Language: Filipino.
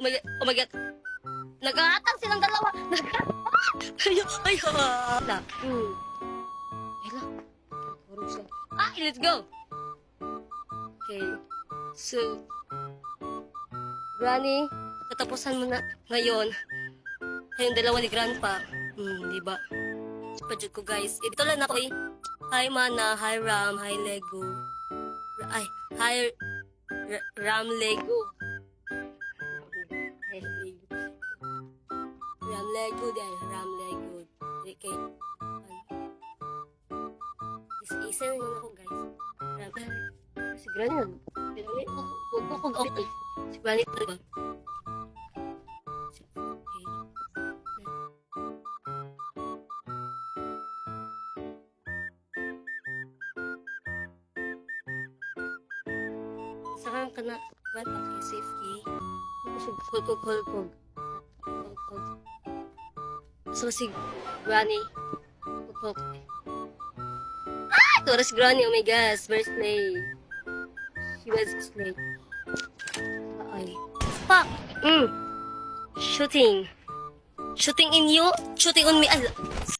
Oh my God. Nag-aatang silang dalawa. Ayo, ayo. Wala. Wala. Puro siya. Let's go. Okay. So, Granny, katapusan mo na ngayon. Kayong dalawa ni Grandpa. Di ba? Padyod ko, guys. Ito lang ako eh. Hi, Mana. Hi, Ram. Hi, Lego. Hi, Ram Lego. Hi, Lego. Ram Lego din. Ram Lego. Okay. Isa na yun ako, guys. Ram. Si Granny. Huwag ko kong okay. Si Granny pa ba? Saan ka na? Ba't ako safety? Kog. So si Granny. Kog. Ito si Granny. Oh my gosh. First play. She was asleep. Ay. Fuck! Shooting. Shooting in you? Shooting on me.